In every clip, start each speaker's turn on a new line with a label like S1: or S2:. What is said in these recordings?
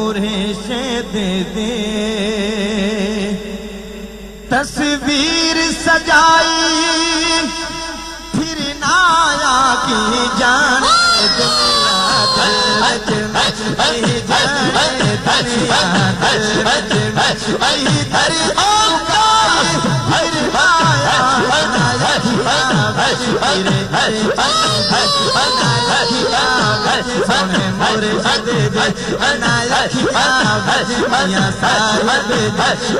S1: मुरेशे दे दे तस्वीर सजाई फिर नाया की जाने दुनिया दलवज में जाने दुनिया दलवज में दर फिर नाया बनाया सोने मोरे दे दे बनाया मियां साहिब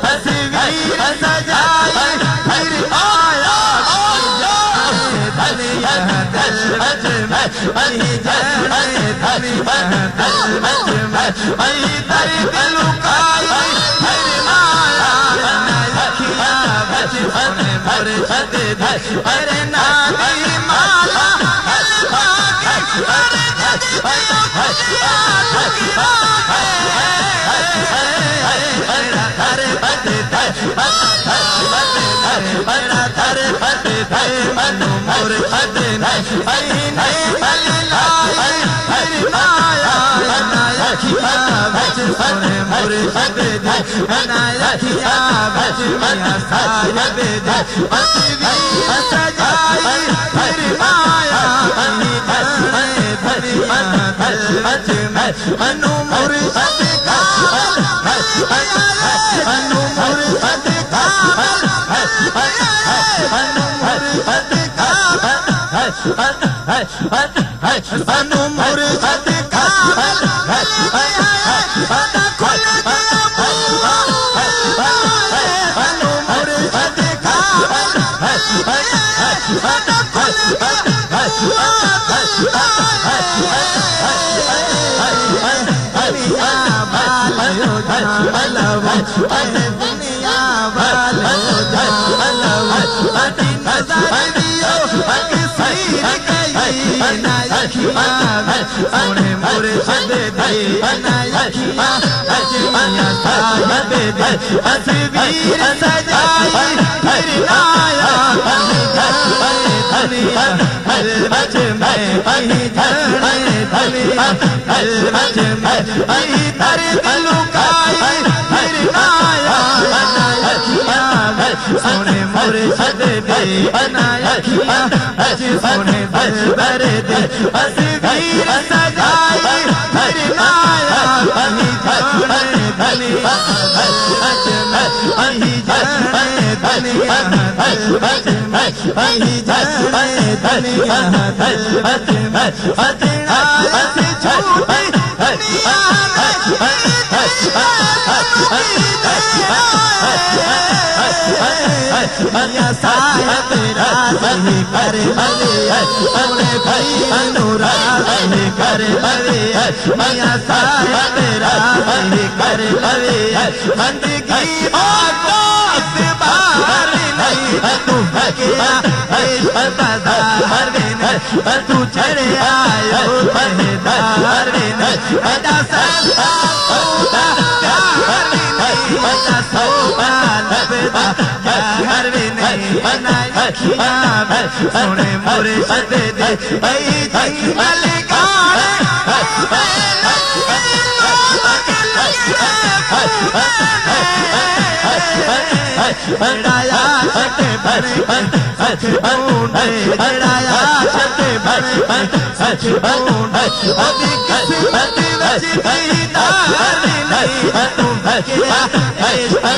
S1: तस्वीर सजाई फिर आया दुनिया दलवज में जाने दुनिया दलवज में दर्द लुकाई फिर आया सोने मोरे दे दे अरे नानी माला मनु मुर्शद सोने मुर्शद अनायखिया बच मियां साहिब तस्वीर सजाई फिर आया दुनिया दलवज में मनु मुर्शद मनु मुर्शद मनु मुर्शद मनु मुर्शद दुनिया वालों सोने मुर्शद अनायखिया मियां साहिब तस्वीर सजाई फिर आया दुनिया दलवज में जाने दुनिया दलवज में दर्द लुकाई फिर आया सोने मुर्शद अनायखिया सोने दलबर दे तस्वीर सजाई फिर आया जाने दुनिया दलवज में जाने दुनिया दलवज में जाने दुनिया दलवज में अतनाया से झूठी दुनिया मियां साहिब राज़ी कर भले सोने भाई अनुराज़ी कर भले मियां साहिब राज़ी कर भले बंदगी आकाश बाहर नहीं तू भगया बाजार नहीं तू चढ़ आयो पहदार नहीं बड़ा सस्ता सौदा प्यार नहीं बड़ा सौदा लबदा प्यार नहीं अनायखिया सोने मुर्शद दे जंगल गाने बड़ाया छठ बने सच ढूंढे बड़ाया छठ बने सच ढूंढे अभी किस्मत बच दीदार नहीं तू भगया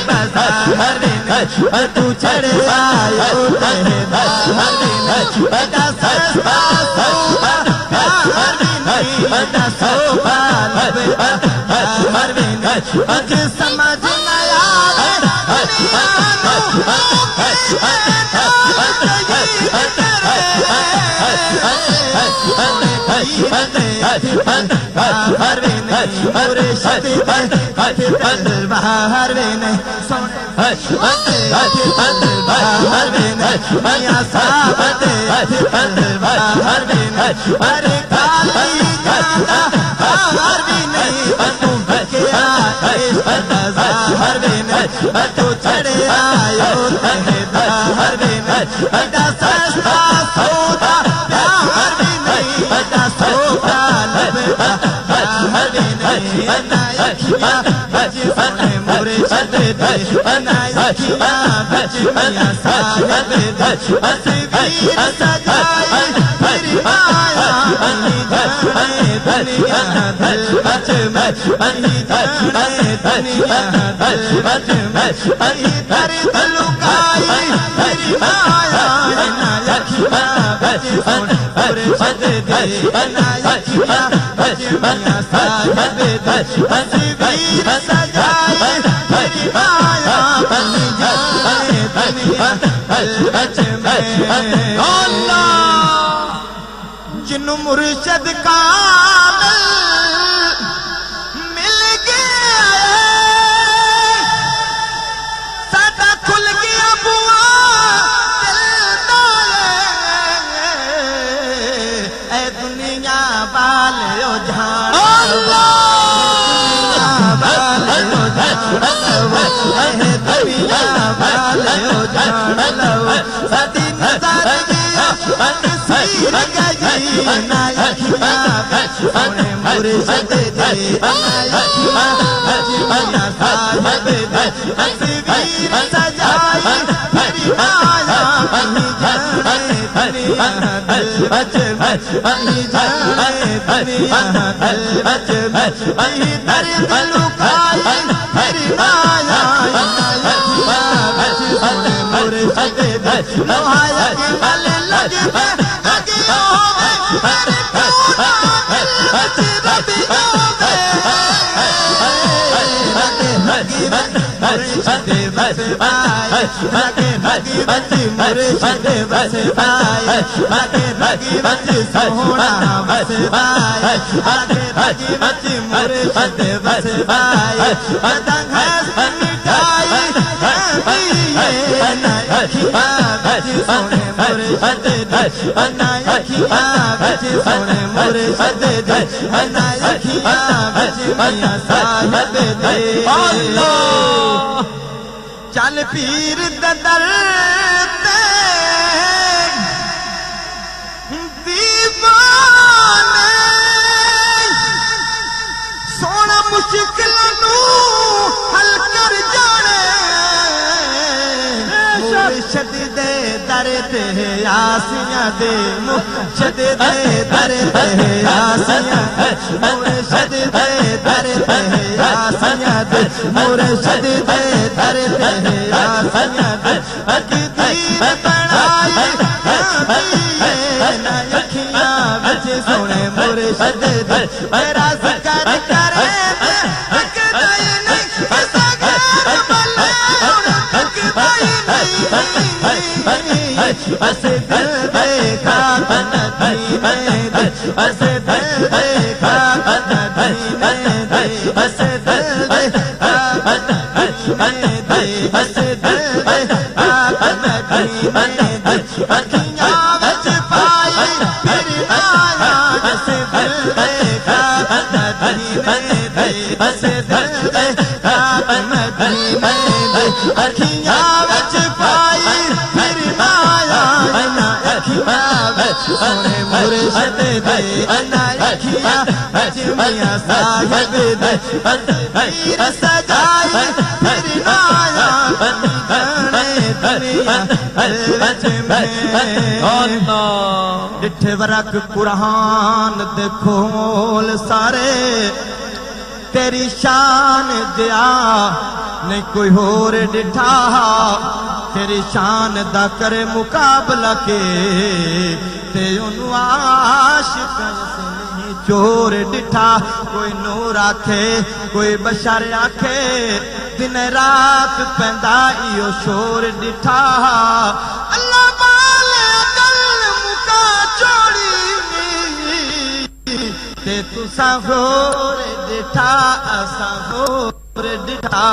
S1: बाजार नहीं तू चढ़ आयो पहदार नहीं बड़ा सस्ता सौदा प्यार नहीं बड़ा सौदा लबदा प्यार नहीं अज समझ न आवे दुनिया मुर्शद बाहर नहीं बाहर मियां साहिब बाहर अरे खाली जाना बाहर भी नहीं तू भगया बाजार नहीं तू चढ़ आयो पहदार नहीं बड़ा सस्ता सौदा प्यार भी नहीं बड़ा सौदा लबदा प्यार भी नहीं अनायखिया बच सोने मुर्शिद दे अनायखिया बच मियां साहिब दे तस्वीर सजाई फिर आया अही जाने दुनिया दिल बच में अही जाने दुनिया दिल बच में अही दर्द लुकाई फिर आया अनायखिया बच सोने मुर्शिद दे अनायखिया बच मियां साहिब दे तस्वीर सजाई फिर आया अही जाने दुनिया दिल बच में जिन्नू मुर्शिद कामिल मिल गया साडा खुल गया बुआ दिल दा ए दुनिया वाले जान दुनिया वाले जान लो साडी नजर गया तस्वीर गई अनायखिया बच सोने मुर्शिद दे अनायखिया बच मियां साहिब दे तस्वीर सजाई फिर आया अही जाने दुनिया दिल बच में अही जाने दुनिया दिल बच में अही दर्द लुकाई फिर आया अनायखिया बच सोने मुर्शिद दे लोहाया के गल लग पे मुर्शिद बस आए लगे लगी बच मुर्शिद बस आए लगे लगी बच सोहना बस आए लगे लगी बच मुर्शिद बस आए पतंग है मिठाई अनायखिया बच सोने मुर्शिद दे अनायखिया बच सोने मुर्शिद दे अनायखिया बच मियां साहिब दे चल पीर दर ते दीवाने सोना मुश्किल नू हल कर जाने मुर्शिद दे दर ते आसियां दे मुर्शिद दे दर ते आसियां मुर्शिद दे दर ते आसियां दे मुर्शिद दे दर ते आसियां दे तकदीर बनाई अनायखिया बच सोने मुर्शिद दे तेरा जिक्र करे हक दई नहीं ऐसा गैर बल्ले हक दई नहीं बस दिल देखा नदीने दे बस दिल देखा नदीने दे बस दिल देखा नदीने दे बस दिल देखा नदीने दे अखियां विच पाई फिर आया बस दिल देखा नदीने दे बस दिल देखा नदीने दे अखियां विच पाई फिर आया अनायखिया बच सोने मुर्शिद दे अनायखिया बच मियां साहिब दे तस्वीर सजाई फिर आया अही जाने दुनिया दिल बच में डिठे वरक कुरान दे खोल सारे तेरी शान दिया नहीं कोई होर डिठा तेरी शान दा करे मुकाबला के ते उन्हू आशिक नहीं चोर डिठा कोई नूर आखे कोई बशर आखे दिन रात पैंदा इयो शोर डिठा अल्लाह वाले कल मुका चोड़ी ते तुसा होर डिठा असा होर डिठा